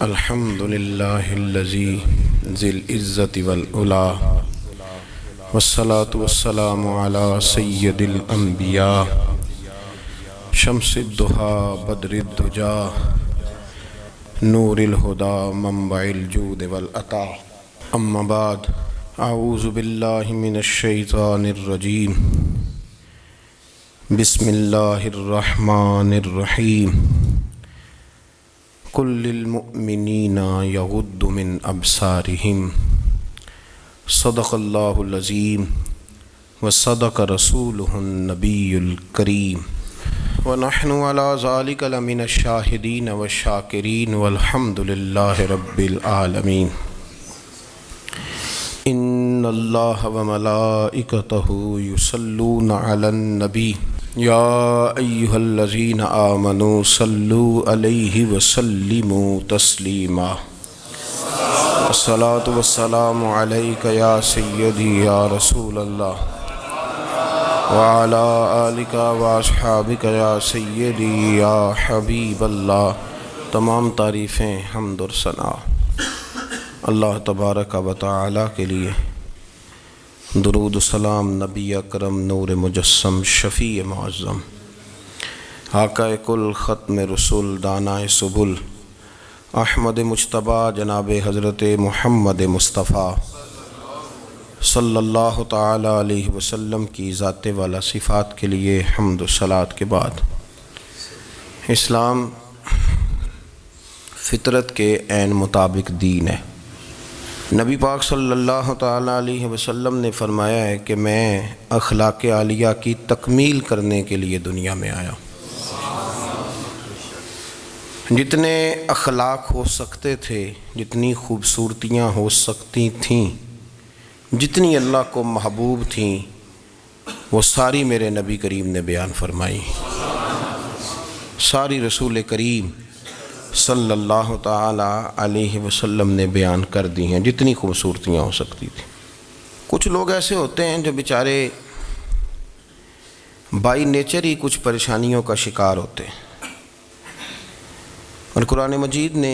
الحمد للہ الذی ذی العزت والعلا والصلاة والسلام علی سید الانبیاء شمس الضحیٰ بدر الدجا نور الہدی منبع الجود والعطا اما بعد اعوذ باللہ من الشیطان الرجیم بسم اللہ الرحمن الرحیم قل للمؤمنین یغضوا من ابصارہم صدق اللہ العظیم وصدق رسولہ النبی الکریم ونحن علی ذلک لمن الشاہدین والشاکرین والحمد للہ رب العالمین ان اللہ وملائکتہ یصلون علی النبی یا ایہا الذین آمنوا صلوا علیہ وسلموا تسلیما الصلاة والسلام علیک یا سیدی یا رسول اللہ وعلی آلک واصحابک یا سیدی یا حبیب اللہ۔ تمام تعریفیں حمد و ثنا اللہ تبارک و تعالی کے لیے، درود و سلام نبی اکرم نور مجسم شفیع معظم آقا کل ختم رسول دانائے سبل احمد مجتبیٰ جناب حضرت محمد مصطفیٰ صلی اللہ تعالی علیہ وسلم کی ذات والا صفات کے لیے حمد و صلوات کے بعد، اسلام فطرت کے عین مطابق دین ہے۔ نبی پاک صلی اللہ تعالیٰ علیہ وسلم نے فرمایا ہے کہ میں اخلاق عالیہ کی تکمیل کرنے کے لیے دنیا میں آیا۔ جتنے اخلاق ہو سکتے تھے، جتنی خوبصورتیاں ہو سکتی تھیں، جتنی اللہ کو محبوب تھیں، وہ ساری میرے نبی کریم نے بیان فرمائی، ساری رسول کریم صلی اللہ تعالیٰ علیہ وسلم نے بیان کر دی ہیں، جتنی خوبصورتیاں ہو سکتی تھیں۔ کچھ لوگ ایسے ہوتے ہیں جو بیچارے بائی نیچر ہی کچھ پریشانیوں کا شکار ہوتے ہیں، اور قرآن مجید نے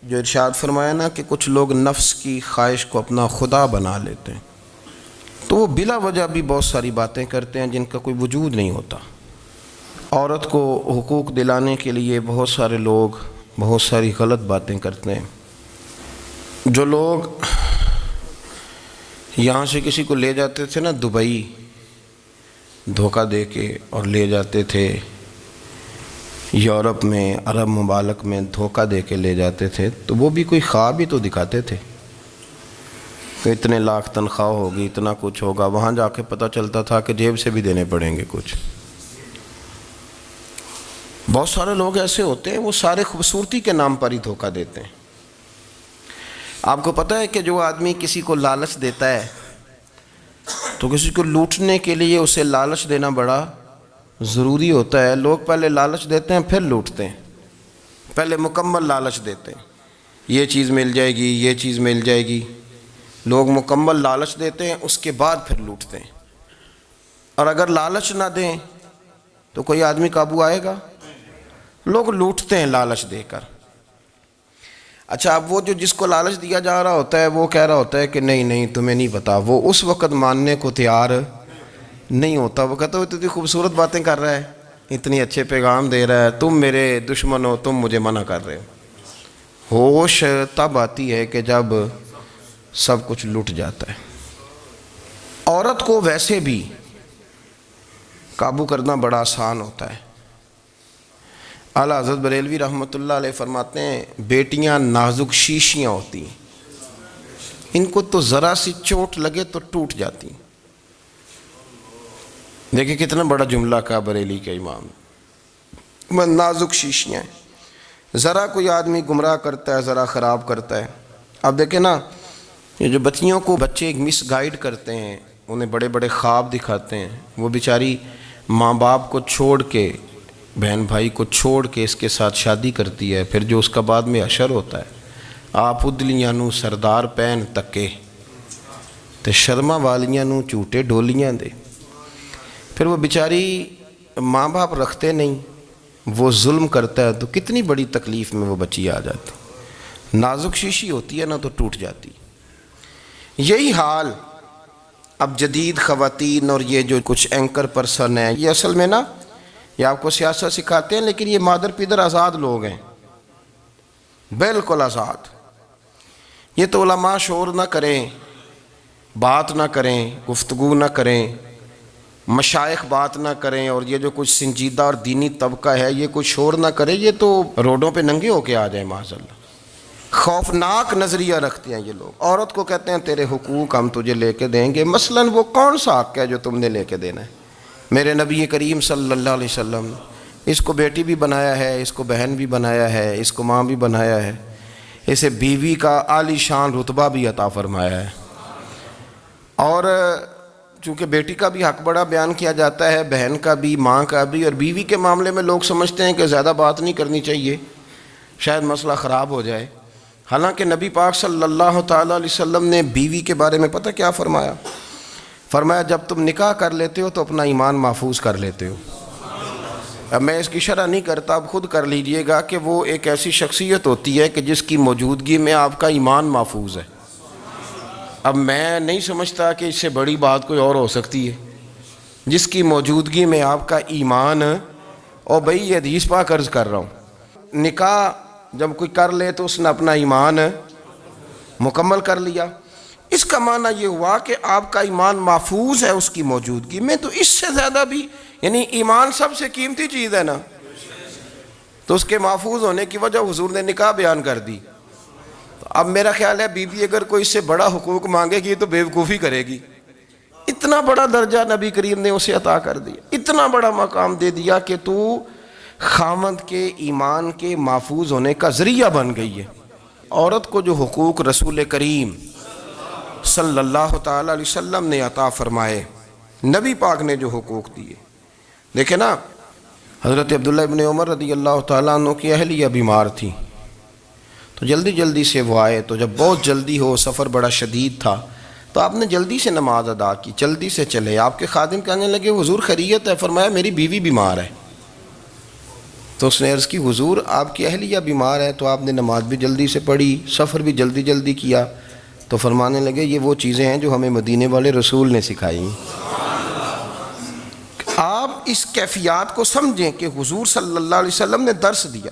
جو ارشاد فرمایا نا کہ کچھ لوگ نفس کی خواہش کو اپنا خدا بنا لیتے ہیں، تو وہ بلا وجہ بھی بہت ساری باتیں کرتے ہیں جن کا کوئی وجود نہیں ہوتا۔ عورت کو حقوق دلانے کے لیے بہت سارے لوگ بہت ساری غلط باتیں کرتے ہیں۔ جو لوگ یہاں سے کسی کو لے جاتے تھے نا دبئی، دھوکہ دے کے اور لے جاتے تھے یورپ میں، عرب ممالک میں دھوکہ دے کے لے جاتے تھے، تو وہ بھی کوئی خواب ہی تو دکھاتے تھے کہ اتنے لاکھ تنخواہ ہوگی، اتنا کچھ ہوگا۔ وہاں جا کے پتہ چلتا تھا کہ جیب سے بھی دینے پڑیں گے کچھ۔ بہت سارے لوگ ایسے ہوتے ہیں، وہ سارے خوبصورتی کے نام پر ہی دھوکہ دیتے ہیں۔ آپ کو پتہ ہے کہ جو آدمی کسی کو لالچ دیتا ہے تو کسی کو لوٹنے کے لیے اسے لالچ دینا بڑا ضروری ہوتا ہے۔ لوگ پہلے لالچ دیتے ہیں پھر لوٹتے ہیں، پہلے مکمل لالچ دیتے ہیں، یہ چیز مل جائے گی، یہ چیز مل جائے گی۔ لوگ مکمل لالچ دیتے ہیں، اس کے بعد پھر لوٹتے ہیں۔ اور اگر لالچ نہ دیں تو کوئی آدمی قابو آئے گا؟ لوگ لوٹتے ہیں لالچ دے کر۔ اچھا، اب وہ جو جس کو لالچ دیا جا رہا ہوتا ہے وہ کہہ رہا ہوتا ہے کہ نہیں نہیں تمہیں نہیں پتا، وہ اس وقت ماننے کو تیار نہیں ہوتا۔ وہ کہتا ہے اتنی خوبصورت باتیں کر رہا ہے، اتنی اچھے پیغام دے رہا ہے، تم میرے دشمن ہو، تم مجھے منع کر رہے ہو۔ ہوش تب آتی ہے کہ جب سب کچھ لٹ جاتا ہے۔ عورت کو ویسے بھی قابو کرنا بڑا آسان ہوتا ہے۔ اعلیٰ حضرت بریلوی رحمۃ اللہ علیہ فرماتے ہیں بیٹیاں نازک شیشیاں ہوتی ہیں، ان کو تو ذرا سی چوٹ لگے تو ٹوٹ جاتی ہیں۔ دیکھیں کتنا بڑا جملہ کہا بریلی کے امام، نازک شیشیاں ہیں۔ ذرا کوئی آدمی گمراہ کرتا ہے، ذرا خراب کرتا ہے۔ اب دیکھیں نا، یہ جو بچیوں کو بچے مس گائیڈ کرتے ہیں، انہیں بڑے بڑے خواب دکھاتے ہیں، وہ بیچاری ماں باپ کو چھوڑ کے، بہن بھائی کو چھوڑ کے اس کے ساتھ شادی کرتی ہے، پھر جو اس کا بعد میں حشر ہوتا ہے، آپ ادلیاں نو سردار پہن تکے تے شرما والیاں نو جھوٹے ڈولیاں دے۔ پھر وہ بیچاری ماں باپ رکھتے نہیں، وہ ظلم کرتا ہے تو کتنی بڑی تکلیف میں وہ بچی آ جاتی۔ نازک شیشی ہوتی ہے نا تو ٹوٹ جاتی. یہی حال اب جدید خواتین اور یہ جو کچھ اینکر پرسن ہیں، یہ اصل میں نا یہ آپ کو سیاست سکھاتے ہیں، لیکن یہ مادر پیدر آزاد لوگ ہیں، بالکل آزاد. یہ تو علماء شور نہ کریں، بات نہ کریں، گفتگو نہ کریں، مشائخ بات نہ کریں، اور یہ جو کچھ سنجیدہ اور دینی طبقہ ہے یہ کچھ شور نہ کرے، یہ تو روڈوں پہ ننگے ہو کے آ جائیں معاذ اللہ. خوفناک نظریہ رکھتے ہیں یہ لوگ. عورت کو کہتے ہیں تیرے حقوق ہم تجھے لے کے دیں گے. مثلاً وہ کون سا حق ہے جو تم نے لے کے دینا ہے؟ میرے نبی کریم صلی اللہ علیہ وسلم نے اس کو بیٹی بھی بنایا ہے، اس کو بہن بھی بنایا ہے، اس کو ماں بھی بنایا ہے، اسے بیوی کا عالی شان رتبہ بھی عطا فرمایا ہے. اور چونکہ بیٹی کا بھی حق بڑا بیان کیا جاتا ہے، بہن کا بھی، ماں کا بھی. اور بیوی کے معاملے میں لوگ سمجھتے ہیں کہ زیادہ بات نہیں کرنی چاہیے، شاید مسئلہ خراب ہو جائے. حالانکہ نبی پاک صلی اللہ تعالیٰ علیہ وسلم نے بیوی کے بارے میں پتہ کیا فرمایا؟ فرمایا جب تم نکاح کر لیتے ہو تو اپنا ایمان محفوظ کر لیتے ہو. اب میں اس کی شرح نہیں کرتا، اب خود کر لیجئے گا کہ وہ ایک ایسی شخصیت ہوتی ہے کہ جس کی موجودگی میں آپ کا ایمان محفوظ ہے. اب میں نہیں سمجھتا کہ اس سے بڑی بات کوئی اور ہو سکتی ہے، جس کی موجودگی میں آپ کا ایمان. اور بھئی یہ حدیث پاک عرض کر رہا ہوں، نکاح جب کوئی کر لے تو اس نے اپنا ایمان مکمل کر لیا. اس کا معنی یہ ہوا کہ آپ کا ایمان محفوظ ہے اس کی موجودگی میں. تو اس سے زیادہ بھی، یعنی ایمان سب سے قیمتی چیز ہے نا، تو اس کے محفوظ ہونے کی وجہ حضور نے نکاح بیان کر دی. اب میرا خیال ہے بی بی اگر کوئی اس سے بڑا حقوق مانگے گی تو بیوقوفی کرے گی. اتنا بڑا درجہ نبی کریم نے اسے عطا کر دیا، اتنا بڑا مقام دے دیا کہ تو خاوند کے ایمان کے محفوظ ہونے کا ذریعہ بن گئی ہے. عورت کو جو حقوق رسول کریم صلی اللہ تعالیٰ علیہ وسلم نے عطا فرمائے، نبی پاک نے جو حقوق دیے، دیکھیں نا، حضرت عبداللہ ابن عمر رضی اللہ تعالیٰ عنہ کی اہلیہ بیمار تھی تو جلدی سے وہ آئے. تو جب بہت جلدی ہو، سفر بڑا شدید تھا، تو آپ نے جلدی سے نماز ادا کی، جلدی سے چلے. آپ کے خادم کہنے لگے حضور خیریت ہے؟ فرمایا میری بیوی بیمار ہے. تو اس نے عرض کی حضور آپ کی اہلیہ بیمار ہے. تو آپ نے نماز بھی جلدی سے پڑھی، سفر بھی جلدی کیا. تو فرمانے لگے یہ وہ چیزیں ہیں جو ہمیں مدینے والے رسول نے سکھائی. آپ اس کیفیات کو سمجھیں کہ حضور صلی اللہ علیہ وسلم نے درس دیا.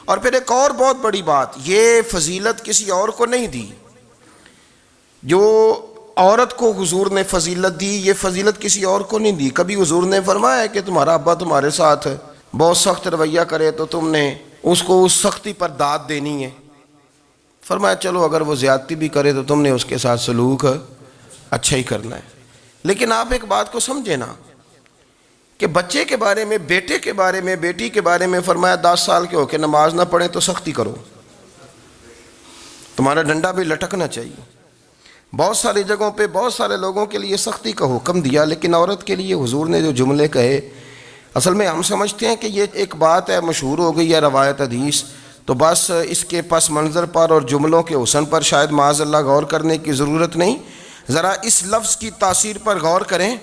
اور پھر ایک اور بہت بڑی بات، یہ فضیلت کسی اور کو نہیں دی. جو عورت کو حضور نے فضیلت دی، یہ فضیلت کسی اور کو نہیں دی. کبھی حضور نے فرمایا کہ تمہارا ابا تمہارے ساتھ بہت سخت رویہ کرے تو تم نے اس کو اس سختی پر داد دینی ہے. فرمایا چلو اگر وہ زیادتی بھی کرے تو تم نے اس کے ساتھ سلوک اچھا ہی کرنا ہے. لیکن آپ ایک بات کو سمجھے نا کہ بچے کے بارے میں، بیٹے کے بارے میں، بیٹی کے بارے میں فرمایا 10 سال کے ہو کے نماز نہ پڑھیں تو سختی کرو، تمہارا ڈنڈا بھی لٹکنا چاہیے. بہت ساری جگہوں پہ بہت سارے لوگوں کے لیے سختی کا حکم دیا، لیکن عورت کے لیے حضور نے جو جملے کہے، اصل میں ہم سمجھتے ہیں کہ یہ ایک بات ہے، مشہور ہو گئی ہے روایت حدیث، تو بس اس کے پس منظر پر اور جملوں کے حسن پر شاید معاذ اللہ غور کرنے کی ضرورت نہیں. ذرا اس لفظ کی تاثیر پر غور کریں.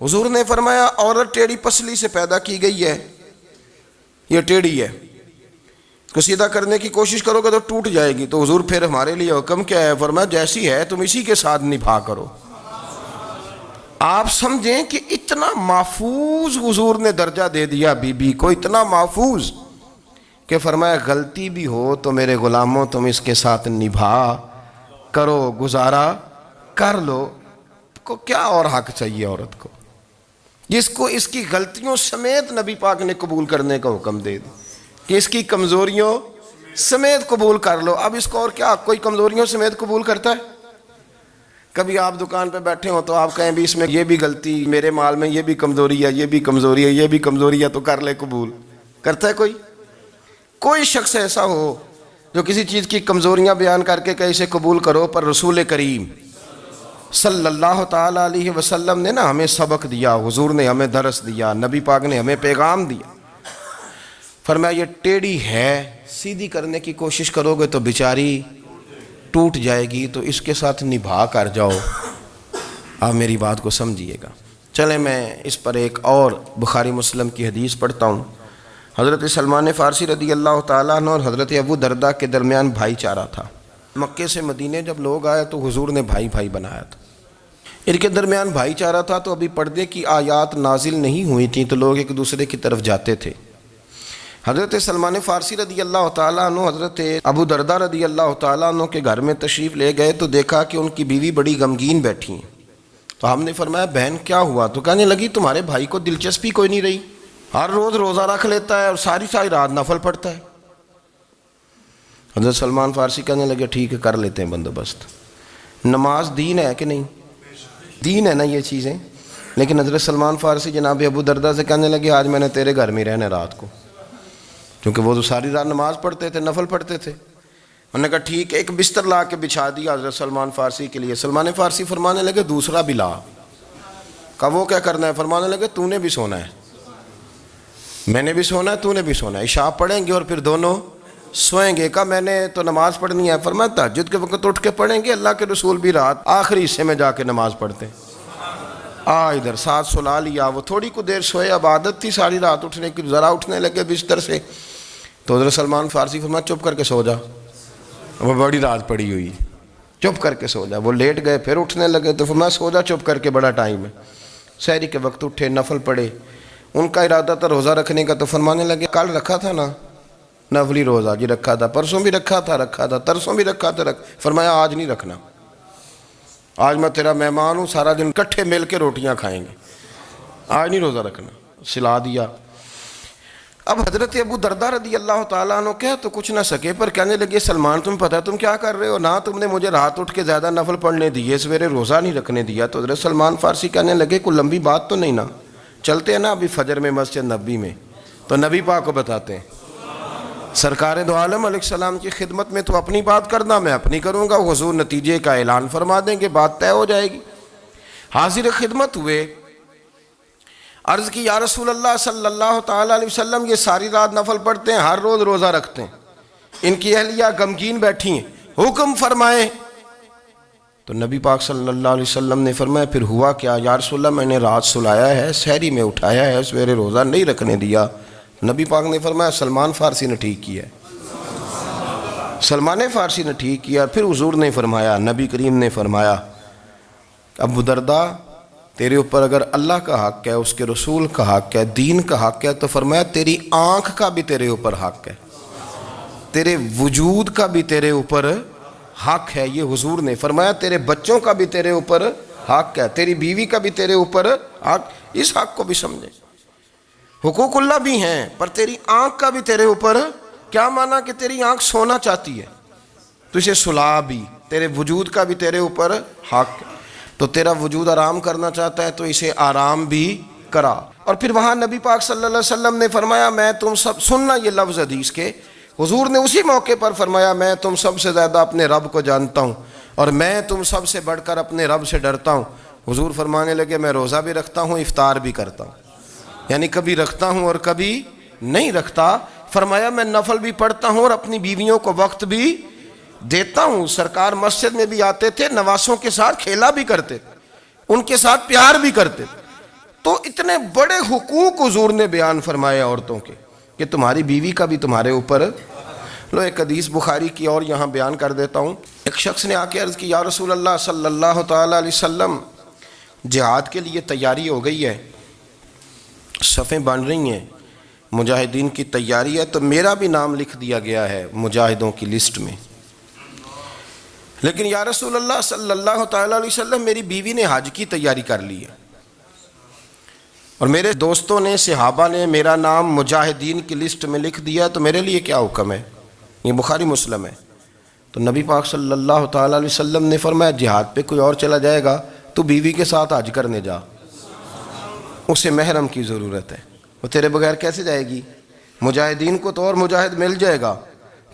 حضور نے فرمایا عورت ٹیڑھی پسلی سے پیدا کی گئی ہے، یہ ٹیڑھی ہے، اس کو سیدھا کرنے کی کوشش کرو گے تو ٹوٹ جائے گی. تو حضور پھر ہمارے لیے حکم کیا ہے؟ فرمایا جیسی ہے تم اسی کے ساتھ نبھا کرو. آپ سمجھیں کہ اتنا محفوظ حضور نے درجہ دے دیا بی بی کو، اتنا محفوظ کہ فرمایا غلطی بھی ہو تو میرے غلاموں تم اس کے ساتھ نبھا کرو، گزارا کر لو. کو کیا اور حق چاہیے عورت کو جس کو اس کی غلطیوں سمیت نبی پاک نے قبول کرنے کا حکم دے دی کہ اس کی کمزوریوں سمیت قبول کر لو. اب اس کو اور کیا کوئی کمزوریوں سمیت قبول کرتا ہے؟ کبھی آپ دکان پہ بیٹھے ہو تو آپ کہیں بھی اس میں یہ بھی غلطی، میرے مال میں یہ بھی کمزوری ہے، یہ بھی کمزوری ہے، یہ بھی کمزوری ہے، تو کر لے قبول. کرتا ہے کوئی؟ کوئی شخص ایسا ہو جو کسی چیز کی کمزوریاں بیان کر کے کہ اسے قبول کرو؟ پر رسول کریم صلی اللہ تعالیٰ علیہ وسلم نے نا ہمیں سبق دیا، حضور نے ہمیں درس دیا، نبی پاک نے ہمیں پیغام دیا. فرمایا یہ ٹیڑھی ہے، سیدھی کرنے کی کوشش کرو گے تو بیچاری ٹوٹ جائے گی، تو اس کے ساتھ نبھا کر جاؤ. آپ میری بات کو سمجھیے گا. چلیں میں اس پر ایک اور بخاری مسلم کی حدیث پڑھتا ہوں. حضرت سلمان فارسی رضی اللہ تعالیٰ عنہ اور حضرت ابو دردہ کے درمیان بھائی چارہ تھا۔ مکے سے مدینے جب لوگ آئے تو حضور نے بھائی بھائی بنایا تھا، ان کے درمیان بھائی چارہ تھا، تو ابھی پردے کی آیات نازل نہیں ہوئی تھیں تو لوگ ایک دوسرے کی طرف جاتے تھے۔ حضرت سلمان فارسی رضی اللہ تعالیٰ عنہ حضرت ابو دردہ رضی اللہ تعالیٰ عنہ کے گھر میں تشریف لے گئے تو دیکھا کہ ان کی بیوی بڑی غمگین بیٹھی ہیں۔ تو ہم نے فرمایا بہن کیا ہوا؟ تو کہنے لگی تمہارے بھائی کو دلچسپی کوئی نہیں رہی، ہر روز روزہ رکھ لیتا ہے اور ساری رات نفل پڑھتا ہے۔ حضرت سلمان فارسی کہنے لگے ٹھیک ہے کر لیتے ہیں بندوبست۔ نماز دین ہے کہ نہیں؟ دین ہے نا یہ چیزیں۔ لیکن حضرت سلمان فارسی جناب ابو دردہ سے کہنے لگے آج میں نے تیرے گھر میں رہنا رات کو، کیونکہ وہ تو ساری رات نماز پڑھتے تھے، نفل پڑھتے تھے۔ انہوں نے کہا ٹھیک ہے، ایک بستر لا کے بچھا دیا حضرت سلمان فارسی کے لیے۔ سلمان فارسی فرمانے لگے دوسرا بھی لا۔ کہا وہ کیا کرنا ہے؟ فرمانے لگے تو نے بھی سونا ہے، میں نے بھی سونا ہے، تو نے بھی سونا ہے، عشاء پڑھیں گے اور پھر دونوں سوئیں گے۔ کہا میں نے تو نماز پڑھنی ہے۔ فرمایا تہجد کے وقت اٹھ کے پڑھیں گے، اللہ کے رسول بھی رات آخری حصے میں جا کے نماز پڑھتے ہیں۔ ادھر ساتھ سلا لیا، وہ تھوڑی کو دیر سوئے، اب عادت تھی ساری رات اٹھنے کی، ذرا اٹھنے لگے بستر سے تو حضرت سلمان فارسی فرمایا چپ کر کے سو جا، وہ بڑی رات پڑی ہوئی، چپ کر کے سو جا۔ وہ لیٹ گئے، پھر اٹھنے لگے تو فرمایا سو جا چپ کر کے، بڑا ٹائم ہے۔ سحری کے وقت اٹھے، نفل پڑھے، ان کا ارادہ تھا روزہ رکھنے کا، تو فرمانے لگے کل رکھا تھا نا نفلی روزہ؟ جی رکھا تھا۔ پرسوں بھی رکھا تھا، ترسوں بھی رکھا تھا۔ فرمایا آج نہیں رکھنا، آج میں تیرا مہمان ہوں، سارا دن کٹھے مل کے روٹیاں کھائیں گے، آج نہیں روزہ رکھنا، سلا دیا۔ اب حضرت ابو دردہ رضی اللہ تعالیٰ عنہ کہہ تو کچھ نہ سکے، پر کہنے لگے سلمان تم پتہ تم کیا کر رہے ہو، نہ تم نے مجھے رات اٹھ کے زیادہ نفل پڑھنے دیے، سویرے روزہ نہیں رکھنے دیا۔ تو حضرت سلمان فارسی کہنے لگے کوئی لمبی بات تو نہیں نا، چلتے ہیں نا ابھی فجر میں مسجد نبی میں، تو نبی پاک کو بتاتے ہیں سرکار دو عالم علیہ السلام کی خدمت میں تو اپنی بات کرنا، میں اپنی کروں گا، حضور نتیجے کا اعلان فرما دیں گے، بات طے ہو جائے گی۔ حاضر خدمت ہوئے، عرض کی یا رسول اللہ صلی اللہ تعالیٰ علیہ وسلم یہ ساری رات نفل پڑھتے ہیں، ہر روز روزہ رکھتے ہیں، ان کی اہلیہ غمگین بیٹھی ہیں، حکم فرمائیں۔ تو نبی پاک صلی اللہ علیہ وسلم نے فرمایا پھر ہوا کیا؟ یا رسول اللہ میں نے رات سلایا ہے، سحری میں اٹھایا ہے، سویرے روزہ نہیں رکھنے دیا۔ نبی پاک نے فرمایا سلمان فارسی نے ٹھیک کیا ہے، سلمان فارسی نے ٹھیک کیا۔ پھر حضور نے فرمایا، نبی کریم نے فرمایا ابو دردہ تیرے اوپر اگر اللہ کا حق ہے، اس کے رسول کا حق ہے، دین کا حق ہے، تو فرمایا تیری آنکھ کا بھی تیرے اوپر حق ہے، تیرے وجود کا بھی تیرے اوپر حق ہے۔ یہ حضور نے فرمایا تیرے بچوں کا بھی تیرے اوپر حق ہے، تیری بیوی کا بھی تیرے اوپر حق۔ اس حق کو بھی سمجھے، حقوق اللہ بھی ہیں، پر تیری آنکھ کا بھی تیرے اوپر کیا مانا کہ تیری آنکھ سونا چاہتی ہے تو اسے سلا بھی، تیرے وجود کا بھی تیرے اوپر حق، تو تیرا وجود آرام کرنا چاہتا ہے تو اسے آرام بھی کرا۔ اور پھر وہاں نبی پاک صلی اللہ علیہ وسلم نے فرمایا میں تم سب، سننا یہ لفظ حدیث کے، حضور نے اسی موقع پر فرمایا میں تم سب سے زیادہ اپنے رب کو جانتا ہوں اور میں تم سب سے بڑھ کر اپنے رب سے ڈرتا ہوں۔ حضور فرمانے لگے میں روزہ بھی رکھتا ہوں، افطار بھی کرتا ہوں، یعنی کبھی رکھتا ہوں اور کبھی نہیں رکھتا۔ فرمایا میں نفل بھی پڑھتا ہوں اور اپنی بیویوں کو وقت بھی دیتا ہوں۔ سرکار مسجد میں بھی آتے تھے، نواسوں کے ساتھ کھیلا بھی کرتے تھے، ان کے ساتھ پیار بھی کرتے تھے۔ تو اتنے بڑے حقوق حضور نے بیان فرمائے عورتوں کے کہ تمہاری بیوی کا بھی تمہارے اوپر۔ لو ایک حدیث بخاری کی اور یہاں بیان کر دیتا ہوں۔ ایک شخص نے آ کے عرض کی یا رسول اللہ صلی اللہ تعالیٰ علیہ وسلم جہاد کے لیے تیاری ہو گئی ہے، صفیں بن رہی ہیں، مجاہدین کی تیاری ہے، تو میرا بھی نام لکھ دیا گیا ہے مجاہدوں کی لسٹ میں، لیکن یا رسول اللہ صلی اللہ تعالیٰ علیہ وسلم میری بیوی نے حج کی تیاری کر لی ہے اور میرے دوستوں نے، صحابہ نے میرا نام مجاہدین کی لسٹ میں لکھ دیا، تو میرے لیے کیا حکم ہے؟ یہ بخاری مسلم ہے۔ تو نبی پاک صلی اللہ تعالیٰ علیہ وسلم نے فرمایا جہاد پہ کوئی اور چلا جائے گا تو بیوی کے ساتھ حج کرنے جا، اسے محرم کی ضرورت ہے، وہ تیرے بغیر کیسے جائے گی؟ مجاہدین کو تو اور مجاہد مل جائے گا،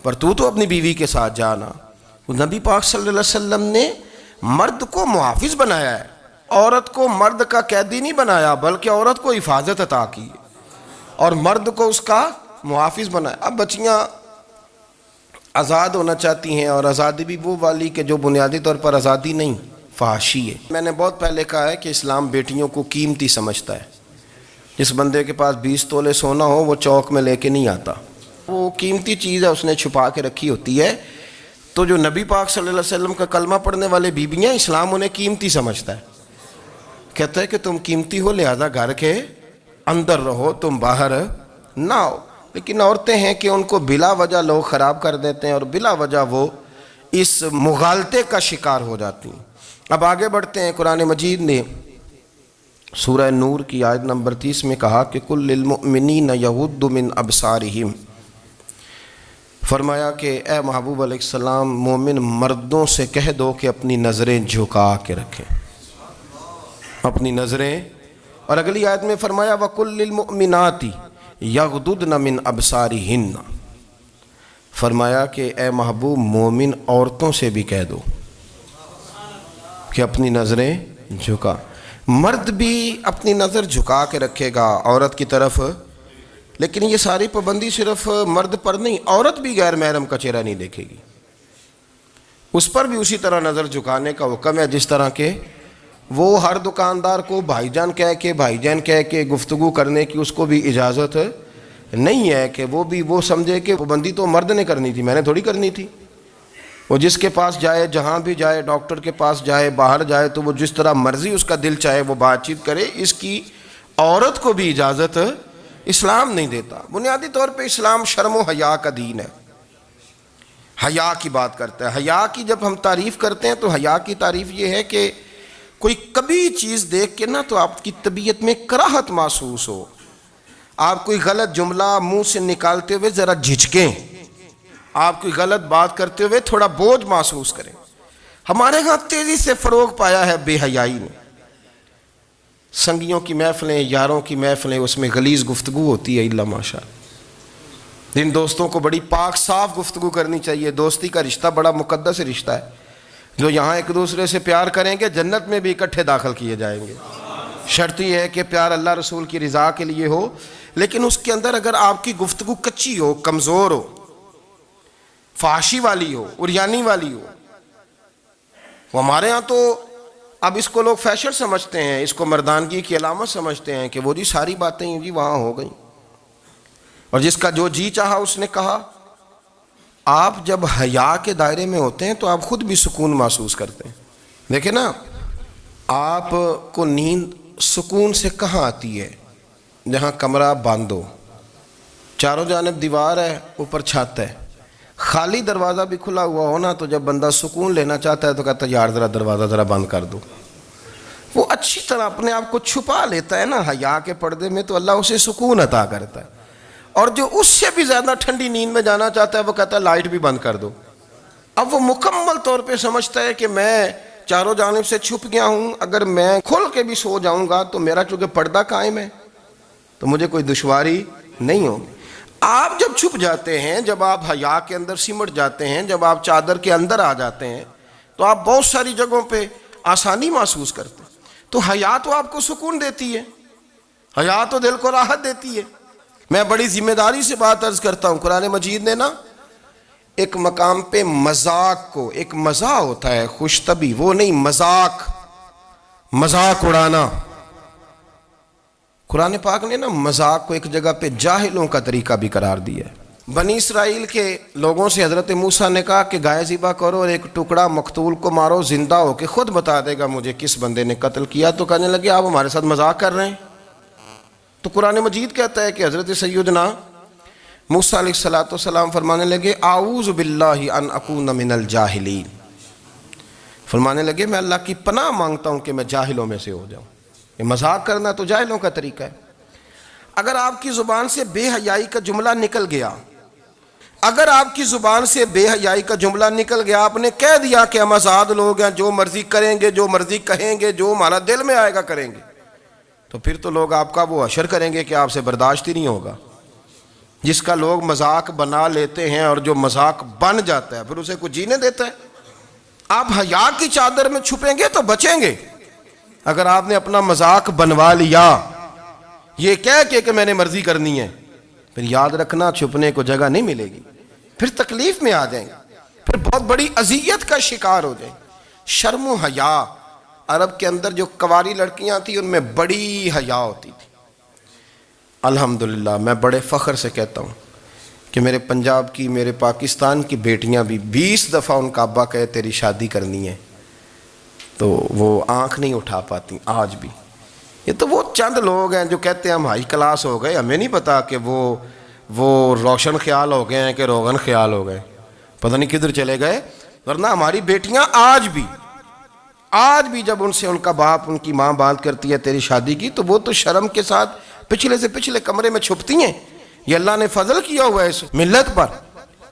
پر تو اپنی بیوی کے ساتھ جانا۔ نبی پاک صلی اللہ علیہ وسلم نے مرد کو محافظ بنایا ہے، عورت کو مرد کا قیدی نہیں بنایا، بلکہ عورت کو حفاظت عطا کی اور مرد کو اس کا محافظ بنایا۔ اب بچیاں آزاد ہونا چاہتی ہیں، اور آزادی بھی وہ والی کہ جو بنیادی طور پر آزادی نہیں، فحاشی ہے۔ میں نے بہت پہلے کہا ہے کہ اسلام بیٹیوں کو قیمتی سمجھتا ہے، جس بندے کے پاس 20 تولے سونا ہو وہ چوک میں لے کے نہیں آتا، وہ قیمتی چیز ہے، اس نے چھپا کے رکھی ہوتی ہے۔ تو جو نبی پاک صلی اللہ علیہ وسلم کا کلمہ پڑھنے والے بیویاں، اسلام انہیں قیمتی سمجھتا ہے، کہتا ہے کہ تم قیمتی ہو لہذا گھر کے اندر رہو، تم باہر نہ ہو۔ لیکن عورتیں ہیں کہ ان کو بلا وجہ لوگ خراب کر دیتے ہیں اور بلا وجہ وہ اس مغالطے کا شکار ہو جاتی ہیں۔ اب آگے بڑھتے ہیں۔ قرآن مجید نے سورہ نور کی آیت نمبر 30 میں کہا کہ کل للمؤمنین یغضوا من ابصارہم، فرمایا کہ اے محبوب علیہ السلام مومن مردوں سے کہہ دو کہ اپنی نظریں جھکا کے رکھیں، اپنی نظریں۔ اور اگلی آیت میں فرمایا وَقُلْ لِلْمُؤْمِنَاتِ یغضضن من ابصارہن، فرمایا کہ اے محبوب مومن عورتوں سے بھی کہہ دو کہ اپنی نظریں جھکا۔ مرد بھی اپنی نظر جھکا کے رکھے گا عورت کی طرف، لیکن یہ ساری پابندی صرف مرد پر نہیں، عورت بھی غیر محرم کا چہرہ نہیں دیکھے گی، اس پر بھی اسی طرح نظر جھکانے کا حکم ہے جس طرح کہ وہ ہر دکاندار کو بھائی جان کہہ کے گفتگو کرنے کی اس کو بھی اجازت نہیں ہے کہ وہ بھی وہ سمجھے کہ پابندی تو مرد نے کرنی تھی، میں نے تھوڑی کرنی تھی۔ وہ جس کے پاس جائے، جہاں بھی جائے، ڈاکٹر کے پاس جائے، باہر جائے، تو وہ جس طرح مرضی اس کا دل چاہے وہ بات چیت کرے، اس کی عورت کو بھی اجازت اسلام نہیں دیتا۔ بنیادی طور پہ اسلام شرم و حیا کا دین ہے، حیا کی بات کرتا ہے۔ حیا کی جب ہم تعریف کرتے ہیں تو حیا کی تعریف یہ ہے کہ کوئی کبھی چیز دیکھ کے نہ تو آپ کی طبیعت میں کراہت محسوس ہو، آپ کوئی غلط جملہ منہ سے نکالتے ہوئے ذرا جھجکیں، آپ کوئی غلط بات کرتے ہوئے تھوڑا بوجھ محسوس کریں۔ ہمارے ہاں تیزی سے فروغ پایا ہے بے حیائی نے، سنگیوں کی محفلیں، یاروں کی محفلیں، اس میں غلیظ گفتگو ہوتی ہے، الا ماشاء اللہ۔ جن دوستوں کو بڑی پاک صاف گفتگو کرنی چاہیے، دوستی کا رشتہ بڑا مقدس رشتہ ہے، جو یہاں ایک دوسرے سے پیار کریں گے جنت میں بھی اکٹھے داخل کیے جائیں گے۔ شرط یہ ہے کہ پیار اللہ رسول کی رضا کے لیے ہو، لیکن اس کے اندر اگر آپ کی گفتگو کچی ہو، کمزور ہو، فحاشی والی ہو، عریانی والی ہو، وہ ہمارے ہاں تو اب اس کو لوگ فیشن سمجھتے ہیں، اس کو مردانگی کی علامت سمجھتے ہیں کہ وہ جی ساری باتیں جی وہاں ہو گئیں، اور جس کا جو جی چاہا اس نے کہا۔ آپ جب حیا کے دائرے میں ہوتے ہیں تو آپ خود بھی سکون محسوس کرتے ہیں۔ دیکھیں نا، آپ کو نیند سکون سے کہاں آتی ہے؟ جہاں کمرہ بند ہو، چاروں جانب دیوار ہے، اوپر چھت ہے، خالی دروازہ بھی کھلا ہوا ہونا تو جب بندہ سکون لینا چاہتا ہے تو کہتا ہے یار ذرا دروازہ ذرا بند کر دو۔ وہ اچھی طرح اپنے آپ کو چھپا لیتا ہے نا حیا کے پردے میں، تو اللہ اسے سکون عطا کرتا ہے۔ اور جو اس سے بھی زیادہ ٹھنڈی نیند میں جانا چاہتا ہے وہ کہتا ہے لائٹ بھی بند کر دو۔ اب وہ مکمل طور پہ سمجھتا ہے کہ میں چاروں جانب سے چھپ گیا ہوں، اگر میں کھل کے بھی سو جاؤں گا تو میرا چونکہ پردہ قائم ہے تو مجھے کوئی دشواری نہیں ہوگی۔ آپ جب چھپ جاتے ہیں، جب آپ حیا کے اندر سمٹ جاتے ہیں، جب آپ چادر کے اندر آ جاتے ہیں تو آپ بہت ساری جگہوں پہ آسانی محسوس کرتے ہیں۔ تو حیا تو آپ کو سکون دیتی ہے، حیا تو دل کو راحت دیتی ہے۔ میں بڑی ذمہ داری سے بات عرض کرتا ہوں، قرآن مجید نے نا ایک مقام پہ مذاق کو، ایک مزاح ہوتا ہے خوش طبی، وہ نہیں، مذاق اڑانا، قرآن پاک نے نا مذاق کو ایک جگہ پہ جاہلوں کا طریقہ بھی قرار دیا ہے۔ بنی اسرائیل کے لوگوں سے حضرت موسیٰ نے کہا کہ گائے ذبح کرو اور ایک ٹکڑا مقتول کو مارو، زندہ ہو کے خود بتا دے گا مجھے کس بندے نے قتل کیا۔ تو کہنے لگے آپ ہمارے ساتھ مذاق کر رہے ہیں۔ تو قرآن مجید کہتا ہے کہ حضرت سیدنا موسیٰ علیہ السلام فرمانے لگے اعوذ باللہ ان اکون من الجاہلین، فرمانے لگے میں اللہ کی پناہ مانگتا ہوں کہ میں جاہلوں میں سے ہو جاؤں۔ یہ مذاق کرنا تو جاہلوں کا طریقہ ہے۔ اگر آپ کی زبان سے بے حیائی کا جملہ نکل گیا، اگر آپ کی زبان سے بے حیائی کا جملہ نکل گیا، آپ نے کہہ دیا کہ ہم آزاد لوگ ہیں، جو مرضی کریں گے، جو مرضی کہیں گے، جو ہمارا دل میں آئے گا کریں گے، تو پھر تو لوگ آپ کا وہ حشر کریں گے کہ آپ سے برداشت ہی نہیں ہوگا۔ جس کا لوگ مذاق بنا لیتے ہیں اور جو مذاق بن جاتا ہے پھر اسے کوئی جینے دیتا ہے؟ آپ حیا کی چادر میں چھپیں گے تو بچیں گے۔ اگر آپ نے اپنا مذاق بنوا لیا یہ کہہ کے کہ میں نے مرضی کرنی ہے، پھر یاد رکھنا چھپنے کو جگہ نہیں ملے گی، پھر تکلیف میں آ جائیں گے، پھر بہت بڑی اذیت کا شکار ہو جائیں۔ شرم و حیا، عرب کے اندر جو کنواری لڑکیاں تھیں ان میں بڑی حیا ہوتی تھی، الحمدللہ میں بڑے فخر سے کہتا ہوں کہ میرے پنجاب کی، میرے پاکستان کی بیٹیاں بھی 20 دفعہ ان کا ابا کہے تیری شادی کرنی ہے تو وہ آنکھ نہیں اٹھا پاتی آج بھی۔ یہ تو وہ چند لوگ ہیں جو کہتے ہیں ہم ہائی کلاس ہو گئے، ہمیں نہیں پتا کہ وہ روشن خیال ہو گئے ہیں کہ روغن خیال ہو گئے، پتہ نہیں کدھر چلے گئے۔ ورنہ ہماری بیٹیاں آج بھی جب ان سے ان کا باپ، ان کی ماں بات کرتی ہے تیری شادی کی، تو وہ تو شرم کے ساتھ پچھلے سے پچھلے کمرے میں چھپتی ہیں۔ یہ اللہ نے فضل کیا ہوا ہے اس ملت پر۔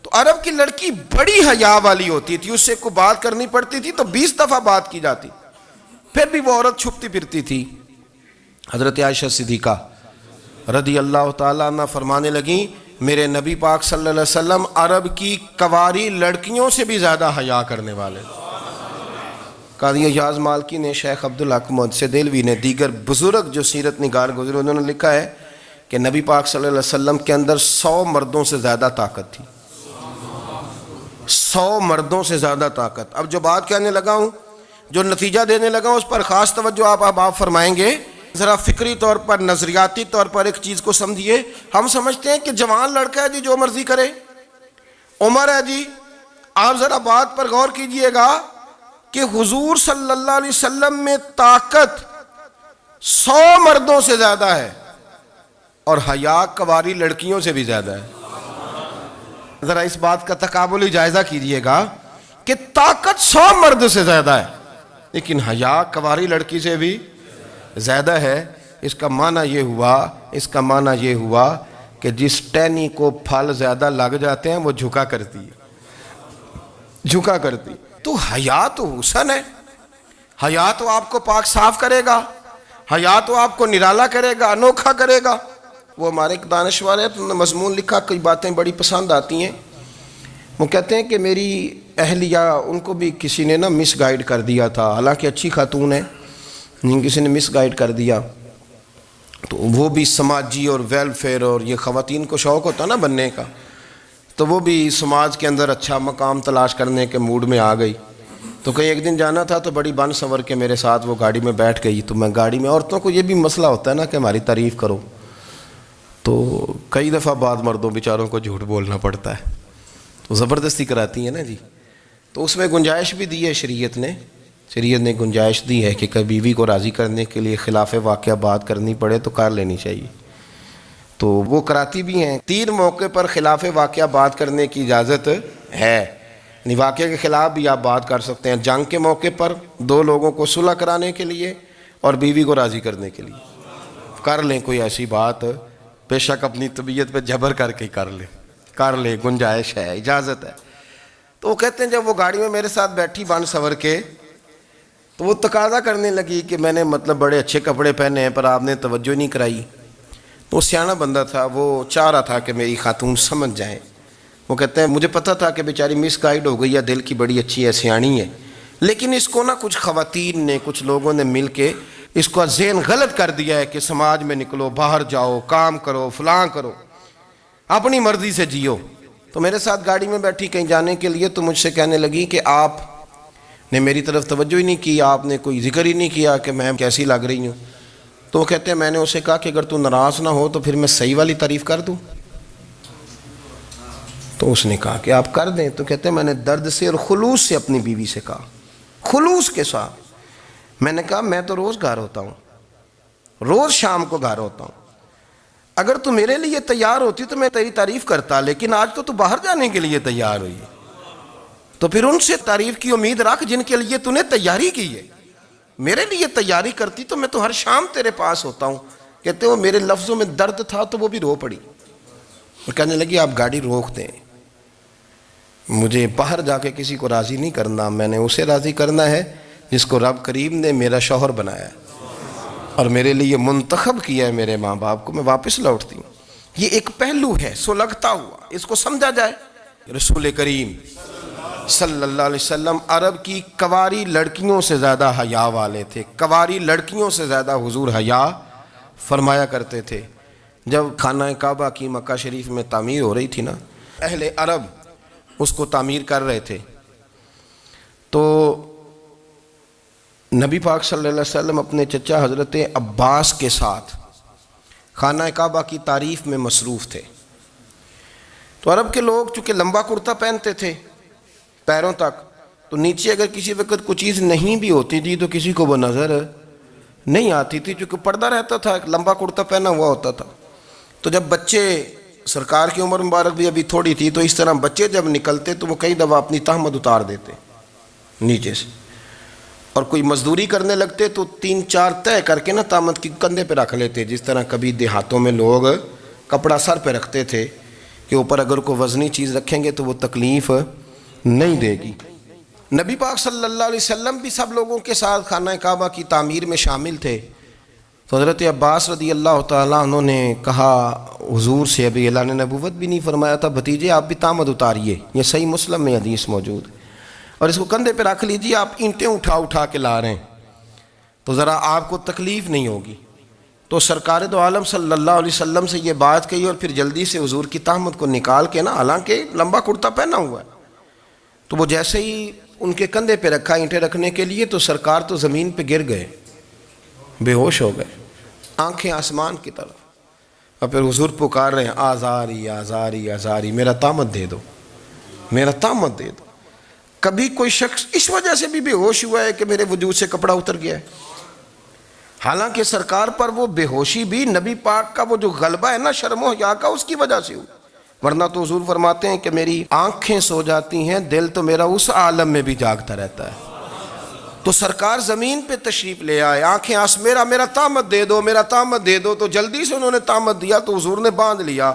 تو عرب کی لڑکی بڑی حیا والی ہوتی تھی، اس سے کوئی بات کرنی پڑتی تھی تو 20 دفعہ بات کی جاتی، پھر بھی وہ عورت چھپتی پھرتی تھی۔ حضرت عائشہ صدیقہ رضی اللہ تعالیٰ عنہ فرمانے لگیں میرے نبی پاک صلی اللہ علیہ وسلم عرب کی کواری لڑکیوں سے بھی زیادہ حیا کرنے والے۔ قاضی اعجاز مالکی نے، شیخ عبدالحق محدث دہلوی نے، دیگر بزرگ جو سیرت نگار گزرے انہوں نے لکھا ہے کہ نبی پاک صلی اللہ علیہ وسلم کے اندر 100 مردوں سے زیادہ طاقت تھی، 100 مردوں سے زیادہ طاقت۔ اب جو بات کہنے لگا ہوں، جو نتیجہ دینے لگا ہوں، اس پر خاص توجہ آپ فرمائیں گے۔ ذرا فکری طور پر، نظریاتی طور پر ایک چیز کو سمجھیے۔ ہم سمجھتے ہیں کہ جوان لڑکا ہے جی جو مرضی کرے، عمر ہے جی۔ آپ ذرا بات پر غور کیجئے گا کہ حضور صلی اللہ علیہ وسلم میں طاقت 100 مردوں سے زیادہ ہے اور حیا کواری لڑکیوں سے بھی زیادہ ہے۔ ذرا اس بات کا تقابلی جائزہ کیجئے گا کہ طاقت 100 مرد سے زیادہ ہے لیکن حیا کواری لڑکی سے بھی زیادہ ہے۔ اس کا معنی یہ ہوا کہ جس ٹہنی کو پھل زیادہ لگ جاتے ہیں وہ جھکا کرتی۔ تو حیا تو حسن ہے، حیا تو آپ کو پاک صاف کرے گا، حیا تو آپ کو نرالا کرے گا، انوکھا کرے گا۔ وہ ہمارے ایک دانشور ہے، انہوں نے مضمون لکھا، کئی باتیں بڑی پسند آتی ہیں۔ وہ کہتے ہیں کہ میری اہلیہ، ان کو بھی کسی نے مس گائیڈ کر دیا تھا، حالانکہ اچھی خاتون ہے، کسی نے مس گائیڈ کر دیا۔ تو وہ بھی سماجی اور ویلفیئر، اور یہ خواتین کو شوق ہوتا نا بننے کا، تو وہ بھی سماج کے اندر اچھا مقام تلاش کرنے کے موڈ میں آ گئی۔ تو کہیں ایک دن جانا تھا تو بڑی بن سنور کے میرے ساتھ وہ گاڑی میں بیٹھ گئی۔ تو میں گاڑی میں، عورتوں کو یہ بھی مسئلہ ہوتا ہے نا کہ ہماری تعریف کرو، تو کئی دفعہ بعض مردوں بیچاروں کو جھوٹ بولنا پڑتا ہے، تو زبردستی کراتی ہیں نا جی۔ تو اس میں گنجائش بھی دی ہے شریعت نے گنجائش دی ہے کہ کبھی بیوی کو راضی کرنے کے لیے خلاف واقعہ بات کرنی پڑے تو کر لینی چاہیے، تو وہ کراتی بھی ہیں۔ 3 موقع پر خلاف واقعہ بات کرنے کی اجازت ہے، یعنی واقعہ کے خلاف بھی آپ بات کر سکتے ہیں۔ جنگ کے موقع پر 2 لوگوں کو صلح کرانے کے لیے اور بیوی کو راضی کرنے کے لیے کر لیں کوئی ایسی بات، بے شک اپنی طبیعت پہ جبر کر کے کر لیں، گنجائش ہے، اجازت ہے۔ تو وہ کہتے ہیں جب وہ گاڑی میں میرے ساتھ بیٹھی بن سنور کے، تو وہ تقاضا کرنے لگی کہ میں نے بڑے اچھے کپڑے پہنے ہیں پر آپ نے توجہ نہیں کرائی۔ تو وہ سیانا بندہ تھا، وہ چاہ رہا تھا کہ میری خاتون سمجھ جائیں۔ وہ کہتے ہیں مجھے پتہ تھا کہ بیچاری مس گائیڈ ہو گئی ہے، دل کی بڑی اچھی ہے، سیانی ہے، لیکن اس کو کچھ خواتین نے، کچھ لوگوں نے مل کے اس کو ذہن غلط کر دیا ہے کہ سماج میں نکلو، باہر جاؤ، کام کرو، فلاں کرو، اپنی مرضی سے جیو۔ تو میرے ساتھ گاڑی میں بیٹھی کہیں جانے کے لیے، تو مجھ سے کہنے لگی کہ آپ نے میری طرف توجہ ہی نہیں کی، آپ نے کوئی ذکر ہی نہیں کیا کہ میں کیسی لگ رہی ہوں۔ تو وہ کہتے ہیں میں نے اسے کہا کہ اگر تو ناراض نہ ہو تو پھر میں صحیح والی تعریف کر دوں۔ تو اس نے کہا کہ آپ کر دیں۔ تو کہتے ہیں میں نے درد سے اور خلوص سے اپنی بیوی سے کہا، خلوص کے ساتھ میں نے کہا میں تو روز گھر ہوتا ہوں، روز شام کو گھر ہوتا ہوں، اگر تو میرے لیے تیار ہوتی تو میں تیری تعریف کرتا، لیکن آج تو باہر جانے کے لیے تیار ہوئی، تو پھر ان سے تعریف کی امید رکھ جن کے لیے تو نے تیاری کی ہے۔ میرے لیے تیاری کرتی تو میں تو ہر شام تیرے پاس ہوتا ہوں۔ کہتے وہ میرے لفظوں میں درد تھا تو وہ بھی رو پڑی، اور کہنے لگی آپ گاڑی روک دیں، مجھے باہر جا کے کسی کو راضی نہیں کرنا، میں نے اسے راضی کرنا ہے جس کو رب کریم نے میرا شوہر بنایا ہے اور میرے لیے منتخب کیا ہے میرے ماں باپ کو، میں واپس لوٹتی ہوں۔ یہ ایک پہلو ہے سلگتا ہوا، اس کو سمجھا جائے۔ رسول کریم صلی اللہ علیہ وسلم عرب کی کواری لڑکیوں سے زیادہ حیا والے تھے، کواری لڑکیوں سے زیادہ حضور حیا فرمایا کرتے تھے۔ جب خانہ کعبہ کی مکہ شریف میں تعمیر ہو رہی تھی نا، اہل عرب اس کو تعمیر کر رہے تھے، تو نبی پاک صلی اللہ علیہ وسلم اپنے چچا حضرت عباس کے ساتھ خانہ کعبہ کی تعریف میں مصروف تھے۔ تو عرب کے لوگ چونکہ لمبا کرتا پہنتے تھے پیروں تک، تو نیچے اگر کسی وقت کوئی چیز نہیں بھی ہوتی تھی تو کسی کو وہ نظر نہیں آتی تھی، چونکہ پردہ رہتا تھا، ایک لمبا کرتا پہنا ہوا ہوتا تھا۔ تو جب بچے، سرکار کی عمر مبارک بھی ابھی تھوڑی تھی، تو اس طرح بچے جب نکلتے تو وہ کئی دفعہ اپنی تہمت اتار دیتے نیچے سے، اور کوئی مزدوری کرنے لگتے تو 3-4 طے کر کے نا تہمت کی کندھے پہ رکھ لیتے، جس طرح کبھی دیہاتوں میں لوگ کپڑا سر پہ رکھتے تھے کہ اوپر اگر کوئی وزنی چیز رکھیں گے تو وہ تکلیف نہیں دے گی۔ نبی پاک صلی اللہ علیہ وسلم بھی سب لوگوں کے ساتھ خانہ کعبہ کی تعمیر میں شامل تھے۔ تو حضرت عباس رضی اللہ تعالیٰ عنہ نے کہا حضور سے، ابھی اعلان نبوت بھی نہیں فرمایا تھا، بھتیجے آپ بھی تہمت اتاریے، یہ صحیح مسلم میں حدیث موجود ہے، اور اس کو کندھے پہ رکھ لیجیے، آپ اینٹیں اٹھا اٹھا کے لا رہے ہیں تو ذرا آپ کو تکلیف نہیں ہوگی۔ تو سرکار دو عالم صلی اللہ علیہ وسلم سے یہ بات کہی، اور پھر جلدی سے حضور کی تہمت کو نکال کے نا، حالانکہ لمبا کرتا پہنا ہوا ہے، تو وہ جیسے ہی ان کے کندھے پہ رکھا اینٹیں رکھنے کے لیے، تو سرکار تو زمین پہ گر گئے، بے ہوش ہو گئے، آنکھیں آسمان کی طرف، اور پھر حضور پکار رہے ہیں آزاری آزاری آزاری، میرا تہمت دے دو، میرا تہمت دے دو۔ کبھی کوئی شخص اس وجہ سے بھی بے ہوش ہوا ہے کہ میرے وجود سے کپڑا اتر گیا ہے؟ حالانکہ سرکار پر وہ بے ہوشی بھی نبی پاک کا وہ جو غلبہ ہے نا شرم و حیا کا، اس کی وجہ سے ہوئی، ورنہ تو حضور فرماتے ہیں کہ میری آنکھیں سو جاتی ہیں، دل تو میرا اس عالم میں بھی جاگتا رہتا ہے۔ تو سرکار زمین پہ تشریف لے آئے، آنکھیں میرا تہمت دے دو، میرا تہمت دے دو، تو جلدی سے انہوں نے تہمت دیا تو حضور نے باندھ لیا،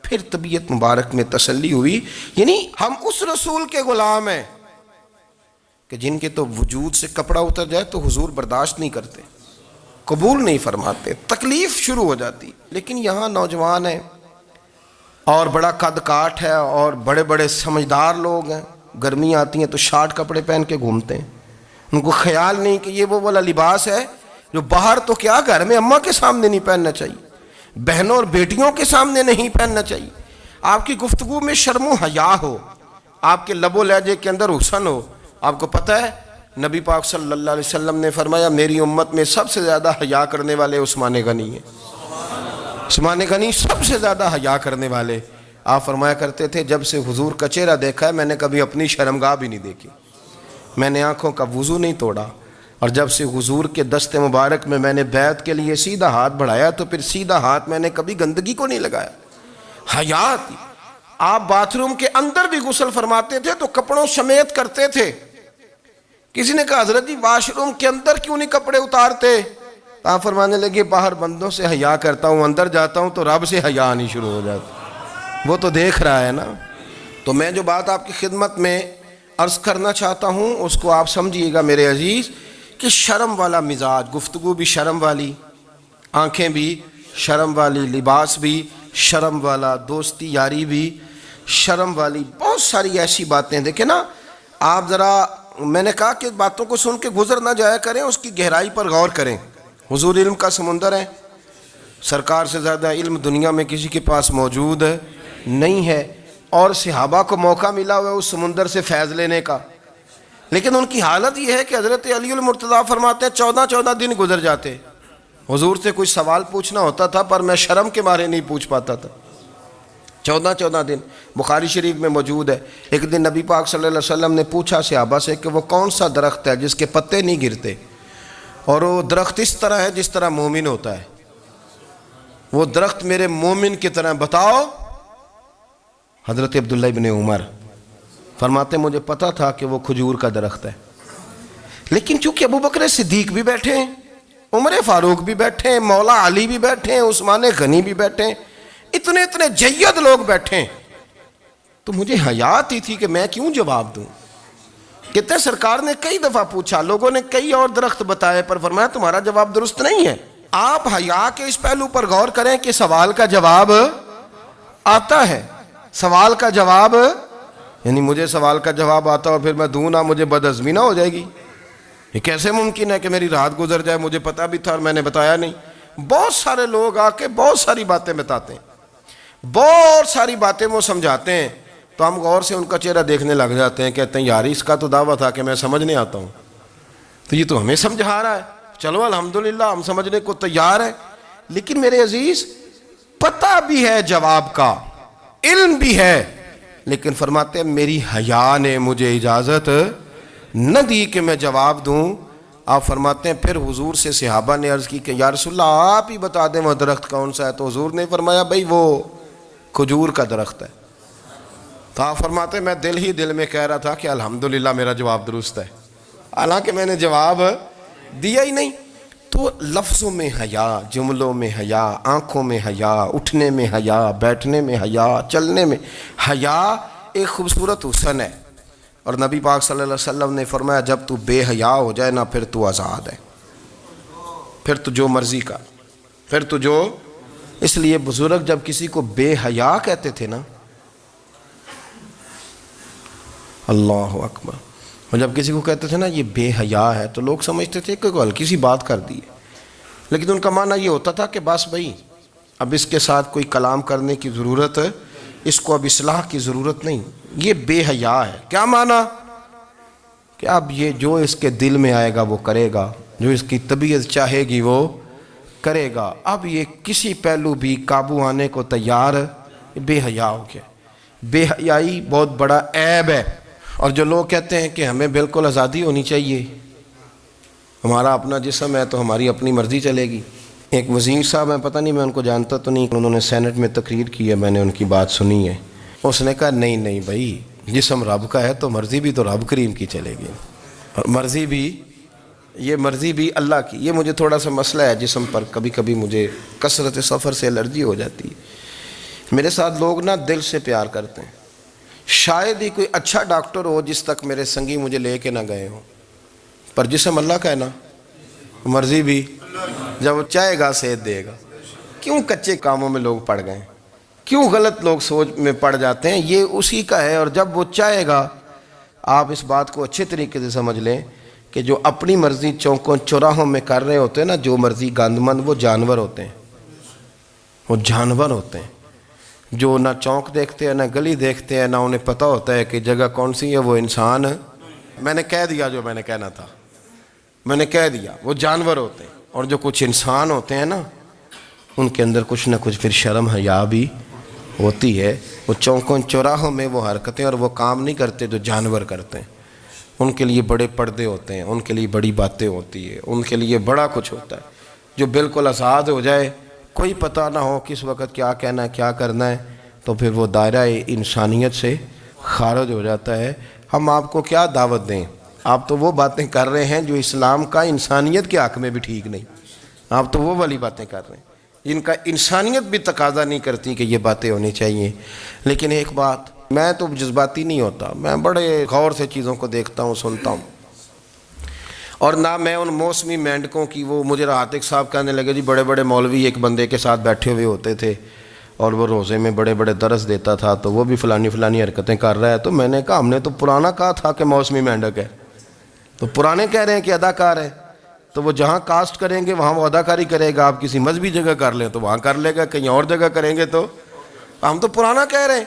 پھر طبیعت مبارک میں تسلی ہوئی۔ یعنی ہم اس رسول کے غلام ہیں کہ جن کے تو وجود سے کپڑا اتر جائے تو حضور برداشت نہیں کرتے، قبول نہیں فرماتے، تکلیف شروع ہو جاتی۔ لیکن یہاں نوجوان ہیں اور بڑا قد کاٹ ہے اور بڑے بڑے سمجھدار لوگ ہیں، گرمی آتی ہیں تو شارٹ کپڑے پہن کے گھومتے ہیں، ان کو خیال نہیں کہ یہ وہ والا لباس ہے جو باہر تو کیا گھر میں اماں کے سامنے نہیں پہننا چاہیے، بہنوں اور بیٹیوں کے سامنے نہیں پہننا چاہیے۔ آپ کی گفتگو میں شرم و حیا ہو، آپ کے لب و لہجے کے اندر حسن ہو۔ آپ کو پتہ ہے نبی پاک صلی اللہ علیہ وسلم نے فرمایا میری امت میں سب سے زیادہ حیا کرنے والے عثمان غنی ہیں، عثمان غنی سب سے زیادہ حیا کرنے والے۔ آپ فرمایا کرتے تھے جب سے حضور کا چہرہ دیکھا ہے میں نے کبھی اپنی شرمگاہ بھی نہیں دیکھی، میں نے آنکھوں کا وضو نہیں توڑا، اور جب سے حضور کے دست مبارک میں نے بیعت کے لیے سیدھا ہاتھ بڑھایا تو پھر سیدھا ہاتھ میں نے کبھی گندگی کو نہیں لگایا۔ حیات، آپ باتھ روم کے اندر بھی غسل فرماتے تھے تو کپڑوں سمیت کرتے تھے۔ کسی نے کہا حضرت جی واش روم کے اندر کیوں نہیں کپڑے اتارتے؟ آپ فرمانے لگے باہر بندوں سے حیا کرتا ہوں، اندر جاتا ہوں تو رب سے حیا نہیں شروع ہو جاتا، وہ تو دیکھ رہا ہے نا۔ تو میں جو بات آپ کی خدمت میں عرض کرنا چاہتا ہوں اس کو آپ سمجھیے گا میرے عزیز، کہ شرم والا مزاج، گفتگو بھی شرم والی، آنکھیں بھی شرم والی، لباس بھی شرم والا، دوستی یاری بھی شرم والی، بہت ساری ایسی باتیں۔ دیکھیں نا آپ ذرا، میں نے کہا کہ باتوں کو سن کے گزر نہ جایا کریں، اس کی گہرائی پر غور کریں۔ حضور علم کا سمندر ہے، سرکار سے زیادہ علم دنیا میں کسی کے پاس موجود نہیں ہے، اور صحابہ کو موقع ملا ہوا ہے اس سمندر سے فیض لینے کا، لیکن ان کی حالت یہ ہے کہ حضرت علی المرتضیٰ فرماتے ہیں 14 دن گزر جاتے، حضور سے کوئی سوال پوچھنا ہوتا تھا پر میں شرم کے مارے نہیں پوچھ پاتا تھا۔ 14 دن بخاری شریف میں موجود ہے۔ ایک دن نبی پاک صلی اللہ علیہ وسلم نے پوچھا صحابہ سے کہ وہ کون سا درخت ہے جس کے پتے نہیں گرتے، اور وہ درخت اس طرح ہے جس طرح مومن ہوتا ہے، وہ درخت میرے مومن کی طرح بتاؤ۔ حضرت عبداللہ ابن عمر فرماتے مجھے پتا تھا کہ وہ کھجور کا درخت ہے، لیکن چونکہ ابو بکر صدیق بھی بیٹھے ہیں، عمر فاروق بھی بیٹھے ہیں، مولا علی بھی بیٹھے ہیں، عثمان غنی بھی بیٹھے ہیں، اتنے جید لوگ بیٹھے ہیں، تو مجھے حیا آتی تھی کہ میں کیوں جواب دوں۔ کہتے ہیں سرکار نے کئی دفعہ پوچھا، لوگوں نے کئی اور درخت بتائے، پر فرمایا تمہارا جواب درست نہیں ہے۔ آپ حیا کے اس پہلو پر غور کریں کہ سوال کا جواب آتا ہے، سوال کا جواب، یعنی مجھے سوال کا جواب آتا اور پھر میں دوں نہ، مجھے بدعزمی نہ ہو جائے گی؟ یہ کیسے ممکن ہے کہ میری رات گزر جائے، مجھے پتا بھی تھا اور میں نے بتایا نہیں؟ بہت سارے لوگ آ کے بہت ساری باتیں بتاتے ہیں، بہت ساری باتیں وہ سمجھاتے ہیں، تو ہم غور سے ان کا چہرہ دیکھنے لگ جاتے ہیں، کہتے ہیں یار اس کا تو دعویٰ تھا کہ میں سمجھنے آتا ہوں، تو یہ تو ہمیں سمجھا رہا ہے، چلو الحمدللہ ہم سمجھنے کو تیار ہیں۔ لیکن میرے عزیز پتہ بھی ہے جواب کا، علم بھی ہے، لیکن فرماتے ہیں میری حیا نے مجھے اجازت نہ دی کہ میں جواب دوں۔ آپ فرماتے ہیں پھر حضور سے صحابہ نے عرض کی کہ یا رسول اللہ آپ ہی بتا دیں وہ درخت کون سا ہے، تو حضور نے فرمایا بھئی وہ کھجور کا درخت ہے۔ تو آپ فرماتے ہیں میں دل میں کہہ رہا تھا کہ الحمدللہ میرا جواب درست ہے، حالانکہ میں نے جواب دیا ہی نہیں۔ تو لفظوں میں حیا، جملوں میں حیا، آنکھوں میں حیا، اٹھنے میں حیا، بیٹھنے میں حیا، چلنے میں حیا ایک خوبصورت حسن ہے۔ اور نبی پاک صلی اللہ علیہ وسلم نے فرمایا جب تو بے حیا ہو جائے نا پھر تو آزاد ہے، پھر تو جو مرضی کا، پھر تو جو۔ اس لیے بزرگ جب کسی کو بے حیا کہتے تھے نا، اللہ اکبر، اور جب کسی کو کہتے تھے نا یہ بے حیا ہے تو لوگ سمجھتے تھے کہ کوئی ہلکی سی بات کر دی ہے، لیکن ان کا معنی یہ ہوتا تھا کہ بس بھائی اب اس کے ساتھ کوئی کلام کرنے کی ضرورت ہے، اس کو اب اصلاح کی ضرورت نہیں، یہ بے حیا ہے۔ کیا معنی؟ کہ اب یہ جو اس کے دل میں آئے گا وہ کرے گا، جو اس کی طبیعت چاہے گی وہ کرے گا، اب یہ کسی پہلو بھی قابو آنے کو تیار، بے حیا ہو گیا۔ بے حیائی بہت بڑا عیب ہے۔ اور جو لوگ کہتے ہیں کہ ہمیں بالکل آزادی ہونی چاہیے، ہمارا اپنا جسم ہے تو ہماری اپنی مرضی چلے گی۔ ایک وزیر صاحب ہیں، پتہ نہیں میں ان کو جانتا تو نہیں، انہوں نے سینٹ میں تقریر کی ہے، میں نے ان کی بات سنی ہے۔ اس نے کہا نہیں بھائی، جسم رب کا ہے تو مرضی بھی تو رب کریم کی چلے گی، اور مرضی بھی اللہ کی۔ یہ مجھے تھوڑا سا مسئلہ ہے جسم پر، کبھی کبھی مجھے کثرت سفر سے الرجی ہو جاتی ہے۔ میرے ساتھ لوگ نا دل سے پیار کرتے ہیں، شاید ہی کوئی اچھا ڈاکٹر ہو جس تک میرے سنگی مجھے لے کے نہ گئے ہوں، پر جسم اللہ کا ہے نا، مرضی بھی جب وہ چاہے گا صحت دے گا۔ کیوں کچے کاموں میں لوگ پڑ گئے، کیوں غلط لوگ سوچ میں پڑ جاتے ہیں؟ یہ اسی کا ہے، اور جب وہ چاہے گا، آپ اس بات کو اچھے طریقے سے سمجھ لیں کہ جو اپنی مرضی چوکوں چوراہوں میں کر رہے ہوتے ہیں نا، جو مرضی گاندمند، وہ جانور ہوتے ہیں، وہ جانور ہوتے ہیں جو نہ چونک دیکھتے ہیں، نہ گلی دیکھتے ہیں، نہ انہیں پتہ ہوتا ہے کہ جگہ کون سی ہے۔ وہ انسان، میں نے کہہ دیا جو میں نے کہنا تھا، میں نے کہہ دیا، وہ جانور ہوتے ہیں۔ اور جو کچھ انسان ہوتے ہیں نا، ان کے اندر کچھ نہ کچھ پھر شرم حیا بھی ہوتی ہے۔ وہ چوکوں چوراہوں میں وہ حرکتیں اور وہ کام نہیں کرتے جو جانور کرتے ہیں۔ ان کے لیے بڑے پردے ہوتے ہیں، ان کے لیے بڑی باتیں ہوتی ہے، ان کے لیے بڑا کچھ ہوتا ہے۔ جو بالکل آزاد ہو جائے، کوئی پتہ نہ ہو کس وقت کیا کہنا ہے، کیا کرنا ہے، تو پھر وہ دائرہ انسانیت سے خارج ہو جاتا ہے۔ ہم آپ کو کیا دعوت دیں؟ آپ تو وہ باتیں کر رہے ہیں جو اسلام کا انسانیت کے حق میں بھی ٹھیک نہیں، آپ تو وہ والی باتیں کر رہے ہیں جن کا انسانیت بھی تقاضا نہیں کرتی کہ یہ باتیں ہونی چاہیے۔ لیکن ایک بات، میں تو جذباتی نہیں ہوتا، میں بڑے غور سے چیزوں کو دیکھتا ہوں، سنتا ہوں، اور نہ میں ان موسمی مینڈکوں کی، وہ مجھے راتق صاحب کہنے لگے جی بڑے بڑے مولوی ایک بندے کے ساتھ بیٹھے ہوئے ہوتے تھے اور وہ روزے میں بڑے بڑے درس دیتا تھا تو وہ بھی فلانی حرکتیں کر رہا ہے۔ تو میں نے کہا ہم نے تو پرانا کہا تھا کہ موسمی مینڈک ہے، تو پرانے کہہ رہے ہیں کہ اداکار ہے، تو وہ جہاں کاسٹ کریں گے وہاں وہ اداکاری کرے گا۔ آپ کسی مذہبی جگہ کر لیں تو وہاں کر لے گا، کہیں اور جگہ کریں گے تو ہم تو پرانا کہہ رہے ہیں۔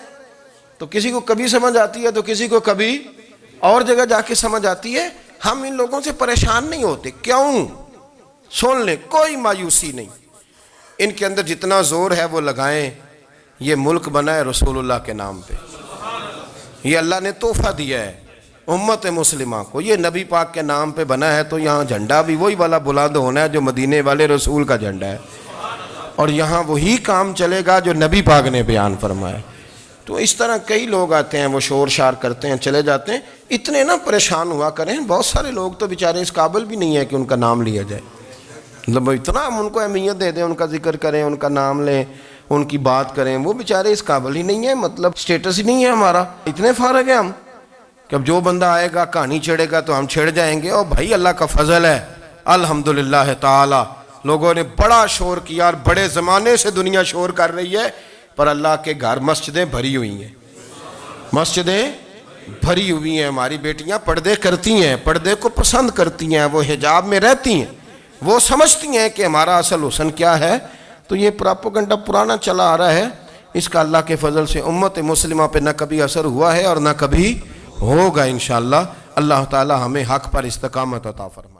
تو کسی کو کبھی سمجھ آتی ہے تو کسی کو کبھی اور جگہ جا کے سمجھ آتی ہے۔ ہم ان لوگوں سے پریشان نہیں ہوتے، کیوں؟ سن لیں، کوئی مایوسی نہیں، ان کے اندر جتنا زور ہے وہ لگائیں۔ یہ ملک بنا ہے رسول اللہ کے نام پہ، یہ اللہ نے تحفہ دیا ہے امت مسلمہ کو، یہ نبی پاک کے نام پہ بنا ہے، تو یہاں جھنڈا بھی وہی والا بلند ہونا ہے جو مدینے والے رسول کا جھنڈا ہے، اور یہاں وہی کام چلے گا جو نبی پاک نے بیان فرمایا۔ تو اس طرح کئی لوگ آتے ہیں، وہ شور شار کرتے ہیں، چلے جاتے ہیں، اتنے نہ پریشان ہوا کریں۔ بہت سارے لوگ تو بیچارے اس قابل بھی نہیں ہے کہ ان کا نام لیا جائے، مطلب اتنا ہم ان کو اہمیت دے دیں، ان کا ذکر کریں، ان کا نام لیں، ان کی بات کریں، وہ بیچارے اس قابل ہی نہیں ہے، مطلب سٹیٹس ہی نہیں ہے ہمارا، اتنے فارغ ہیں ہم کہ اب جو بندہ آئے گا کہانی چھیڑے گا تو ہم چھیڑ جائیں گے۔ اور بھائی اللہ کا فضل ہے الحمدللہ تعالی، لوگوں نے بڑا شور کیا، اور بڑے زمانے سے دنیا شور کر رہی ہے، پر اللہ کے گھر مسجدیں بھری ہوئی ہیں، مسجدیں بھری ہوئی ہیں۔ ہماری بیٹیاں پردے کرتی ہیں، پردے کو پسند کرتی ہیں، وہ حجاب میں رہتی ہیں، وہ سمجھتی ہیں کہ ہمارا اصل حسن کیا ہے۔ تو یہ پراپوگنڈا پرانا چلا آ رہا ہے، اس کا اللہ کے فضل سے امت مسلمہ پہ نہ کبھی اثر ہوا ہے اور نہ کبھی ہوگا انشاءاللہ۔ اللہ تعالی ہمیں حق پر استقامت عطا فرمائے۔